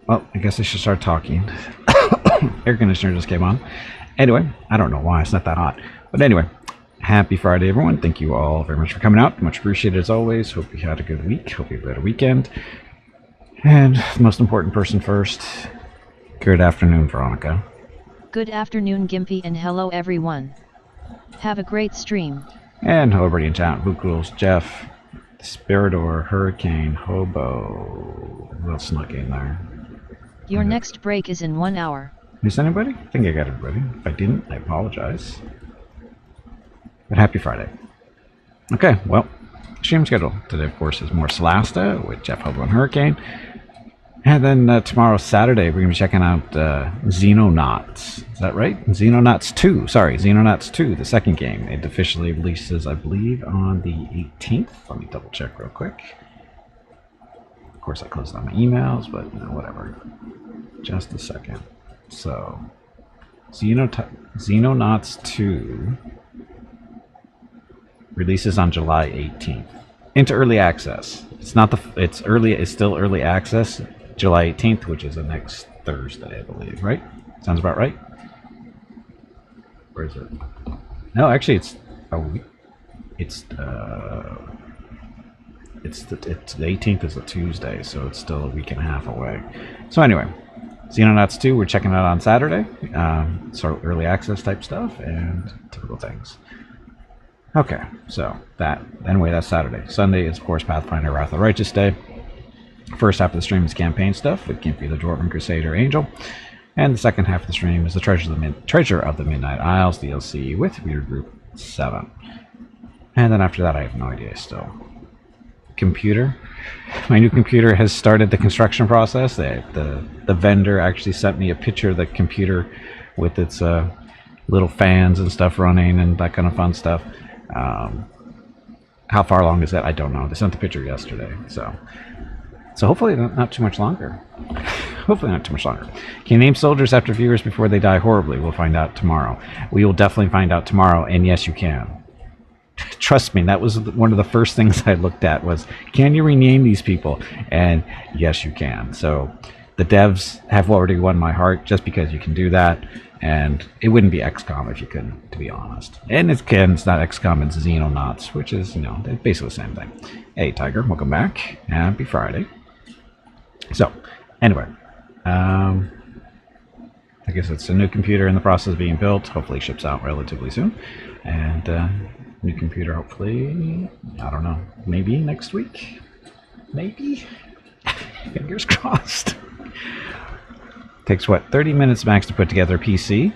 Well, I guess I should start talking. Air conditioner just came on. Anyway, I don't know why it's not that hot. But anyway, happy Friday, everyone. Thank you all very much for coming out. Much appreciated as always. Hope you had a good week. Hope you had a weekend. And the most important person first. Good afternoon, Veronica. Good afternoon, Gimpy, and hello, everyone. Have a great stream. And hello, everybody in chat. Blue Cools, Jeff, Spiridor, Hurricane, Hobo. Who else snuck in there? Your next break is in 1 hour. Missed anybody? I think I got everybody. If I didn't, I apologize. But happy Friday. Okay, well, stream schedule today, of course, is more Solasta with Jeff, Hobo, and Hurricane. And then tomorrow, Saturday, we're going to be checking out Xenonauts. Is that right? Xenonauts 2. Sorry, Xenonauts 2, the second game. It officially releases, I believe, on the 18th. Let me double check real quick. Of course, I closed on my emails, but whatever. Just a second. So, Xenonauts 2 releases on July 18th into early access. It's not the. It's early. It's still early access. July 18th, which is the next Thursday, I believe. Right? Sounds about right. Where is it? No, actually, it's a week. It's the 18th is a Tuesday, so it's still a week and a half away. So anyway, Xenonauts 2, we're checking out on Saturday. Sort of early access type stuff and typical things. Okay, so anyway, that's Saturday. Sunday is, of course, Pathfinder Wrath of the Righteous Day. First half of the stream is campaign stuff with Gimpy the Dwarven Crusader Angel. And the second half of the stream is the Treasure of the Midnight Isles DLC with Reader Group 7. And then after that, I have no idea still. Computer. My new computer has started the construction process. The vendor actually sent me a picture of the computer with its little fans and stuff running and that kind of fun stuff. How far along is that? I don't know. They sent the picture yesterday, so hopefully not too much longer. Hopefully not too much longer. Can you name soldiers after viewers before they die horribly? We'll find out tomorrow. We will definitely find out tomorrow, and yes, you can. Trust me, that was one of the first things I looked at was, can you rename these people? And yes, you can. So the devs have already won my heart just because you can do that. And it wouldn't be XCOM if you couldn't, to be honest. And it's not XCOM, it's Xenonauts, which is, basically the same thing. Hey, Tiger, welcome back. Happy Friday. So, anyway, I guess it's a new computer in the process of being built. Hopefully ships out relatively soon. And new computer, hopefully, I don't know, maybe next week? Maybe? Fingers crossed. Takes, what, 30 minutes max to put together a PC?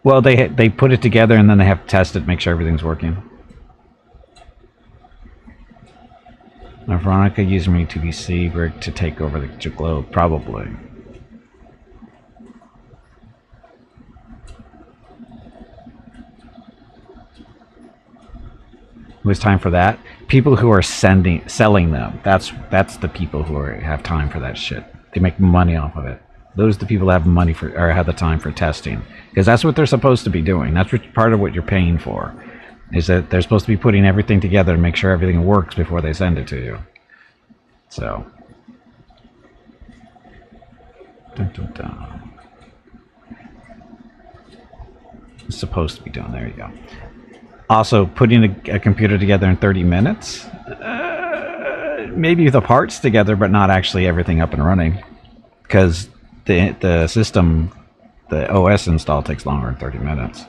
Well, they put it together and then they have to test it, make sure everything's working. Now, Veronica using me to BC rig to take over the globe, probably. It was time for that. People who are selling them. That's the people who have time for that shit. They make money off of it. Those are the people that have money for, or have the time for testing, because that's what they're supposed to be doing. That's part of what you're paying for, is that they're supposed to be putting everything together to make sure everything works before they send it to you. So, dun, dun, dun. It's supposed to be done. There you go. Also, putting a computer together in 30 minutes, maybe the parts together, but not actually everything up and running, because the system, the OS install takes longer than 30 minutes.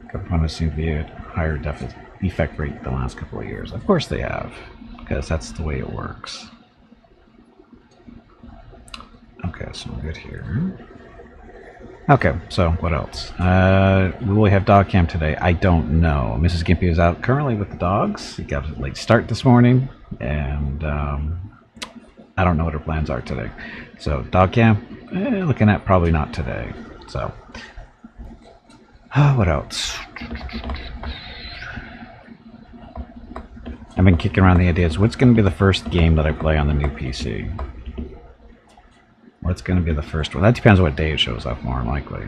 Components seem to be at higher defect rate the last couple of years. Of course they have, because that's the way it works. Okay, so we're good here. Okay, so what else? Will we have dog camp today? I don't know. Mrs. Gimpy is out currently with the dogs. He got a late start this morning, and I don't know what her plans are today. So dog camp, looking at probably not today. So what else? I've been kicking around the ideas. What's going to be the first game that I play on the new PC? What's going to be the first one? That depends on what day it shows up, more than likely.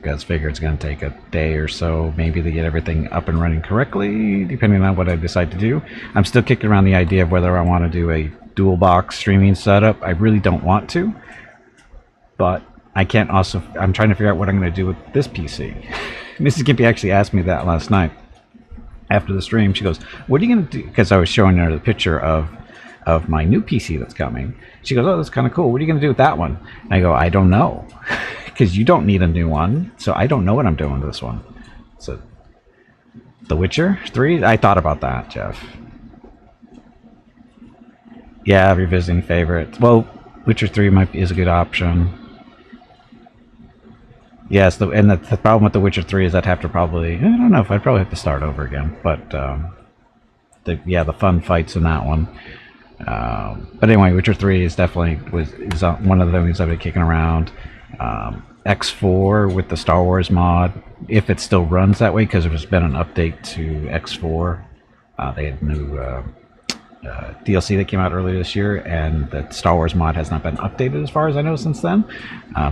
because I figure it's going to take a day or so maybe to get everything up and running correctly, depending on what I decide to do. I'm still kicking around the idea of whether I want to do a dual box streaming setup. I really don't want to, but I can't also, I'm trying to figure out what I'm going to do with this PC. Mrs. Gimpy actually asked me that last night after the stream. She goes, what are you going to do? Because I was showing her the picture of my new PC that's coming. She goes, oh, that's kind of cool. What are you going to do with that one? And I go, I don't know. Because you don't need a new one. So I don't know what I'm doing with this one. So, The Witcher 3? I thought about that, Jeff. Yeah, revisiting favorites. Well, Witcher 3 is a good option. Yes, and the problem with The Witcher 3 is I'd have to probably, I don't know if I'd probably have to start over again. But, the fun fights in that one. But anyway, Witcher 3 is definitely is one of the things I've been kicking around. X4 with the Star Wars mod, if it still runs that way, because there's been an update to X4. They had new DLC that came out earlier this year, and the Star Wars mod has not been updated as far as I know since then.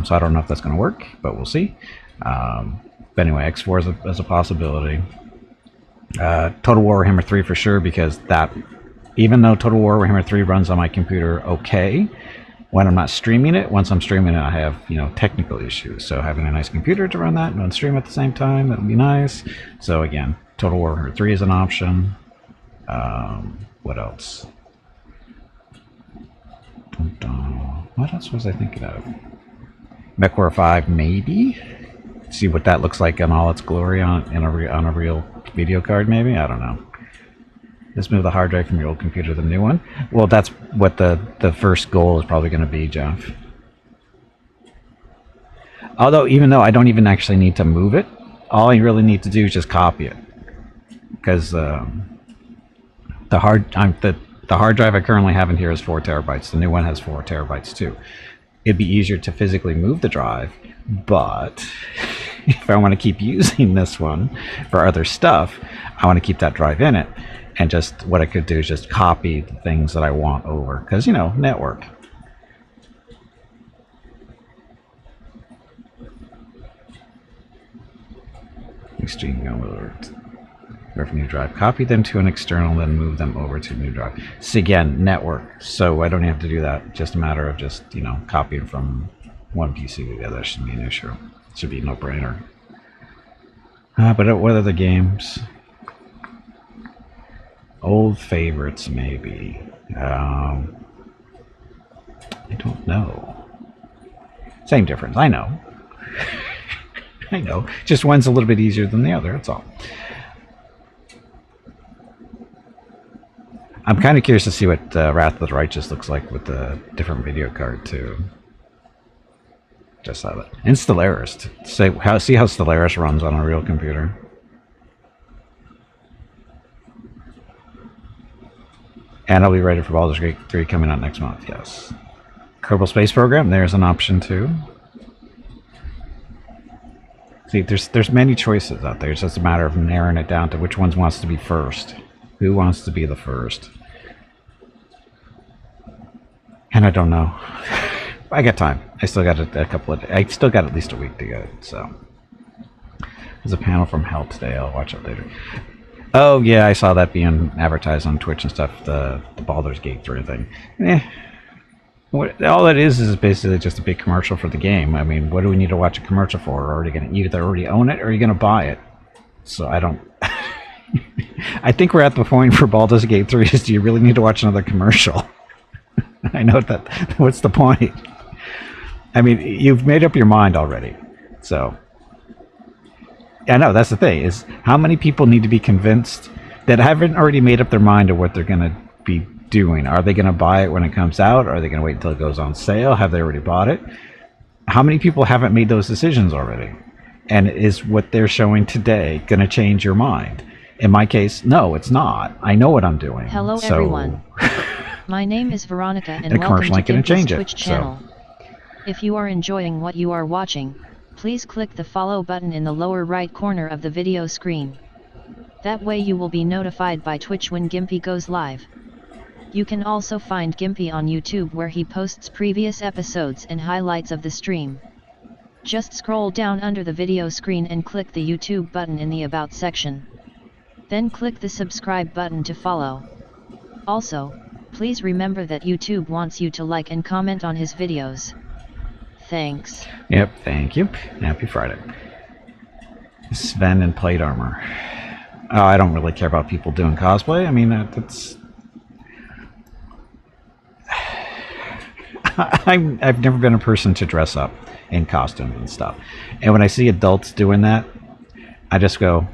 So I don't know if that's going to work, but we'll see. But anyway, X4 is a possibility. Total War Warhammer 3 for sure, because that, even though Total War Warhammer 3 runs on my computer okay, when I'm not streaming it, once I'm streaming it, I have, technical issues. So having a nice computer to run that and stream at the same time, that would be nice. So again, Total War Warhammer 3 is an option. What else? What else was I thinking of? MechWarrior 5, maybe? See what that looks like in all its glory on a real video card, maybe? I don't know. Just move the hard drive from your old computer to the new one. Well, that's what the first goal is probably going to be, Jeff. Although, even though I don't even actually need to move it, all I really need to do is just copy it. Because the hard drive I currently have in here is 4 terabytes. The new one has 4 terabytes too. It'd be easier to physically move the drive, but if I want to keep using this one for other stuff, I want to keep that drive in it. And just what I could do is just copy the things that I want over. Because, network. Extreme alert. Revenue drive. Copy them to an external, then move them over to new drive. So again, network. So I don't have to do that. Just a matter of just, copying from one PC to the other. Shouldn't be an issue. Should be a no-brainer. But what other games? Old favorites, maybe. I don't know. Same difference. I know. I know. Just one's a little bit easier than the other. That's all. I'm kind of curious to see what Wrath of the Righteous looks like with the different video card too. Just saw that. And Stellaris. See how Stellaris runs on a real computer. And I'll be ready for Baldur's Gate 3 coming out next month, yes. Kerbal Space Program, there's an option too. See, there's many choices out there. It's just a matter of narrowing it down to which ones wants to be first. Who wants to be the first? And I don't know. I got time. I still got I still got at least a week to go, so. There's a panel from Hell today. I'll watch it later. Oh, yeah, I saw that being advertised on Twitch and stuff, the Baldur's Gate 3 thing. All it is basically just a big commercial for the game. I mean, what do we need to watch a commercial for? You either already own it or you're going to buy it. So I don't... I think we're at the point for Baldur's Gate 3 is, do you really need to watch another commercial? I know that... What's the point? I mean, you've made up your mind already. So... I know, that's the thing, is how many people need to be convinced that haven't already made up their mind of what they're going to be doing? Are they going to buy it when it comes out? Are they going to wait until it goes on sale? Have they already bought it? How many people haven't made those decisions already? And is what they're showing today going to change your mind? In my case, no, it's not. I know what I'm doing. Hello, everyone. My name is Veronica, and a welcome to Gimpy's Twitch it, channel. If you are enjoying what you are watching, please click the follow button in the lower right corner of the video screen. That way you will be notified by Twitch when Gimpy goes live. You can also find Gimpy on YouTube, where he posts previous episodes and highlights of the stream. Just scroll down under the video screen and click the YouTube button in the About section. Then click the subscribe button to follow. Also, please remember that YouTube wants you to like and comment on his videos. Thanks. Yep, thank you. Happy Friday. Sven in plate armor. Oh, I don't really care about people doing cosplay. I mean, that's... I've never been a person to dress up in costumes and stuff. And when I see adults doing that, I just go,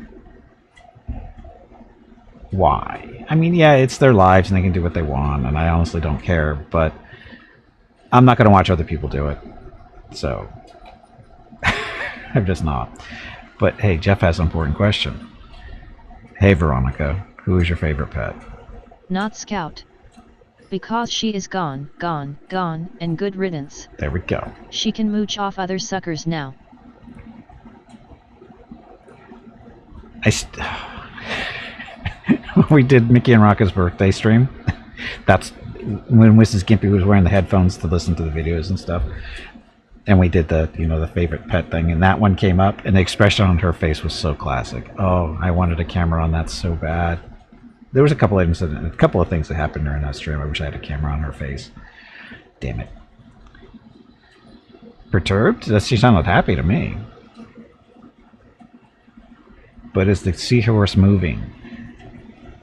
why? I mean, yeah, it's their lives and they can do what they want, and I honestly don't care, but I'm not going to watch other people do it. So, I'm just not. But hey, Jeff has an important question. Hey, Veronica, who is your favorite pet? Not Scout. Because she is gone, and good riddance. There we go. She can mooch off other suckers now. We did Mickey and Rocka's birthday stream. That's when Mrs. Gimpy was wearing the headphones to listen to the videos and stuff. And we did the, the favorite pet thing, and that one came up, and the expression on her face was so classic. Oh, I wanted a camera on that so bad. There was a couple of things that happened during that stream. I wish I had a camera on her face. Damn it. Perturbed? She sounded happy to me. But is the seahorse moving?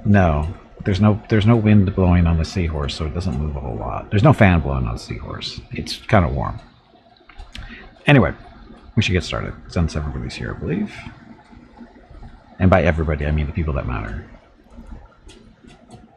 No. There's no wind blowing on the seahorse, so it doesn't move a whole lot. There's no fan blowing on the seahorse. It's kind of warm. Anyway, we should get started, since everybody's here, I believe. And by everybody, I mean the people that matter.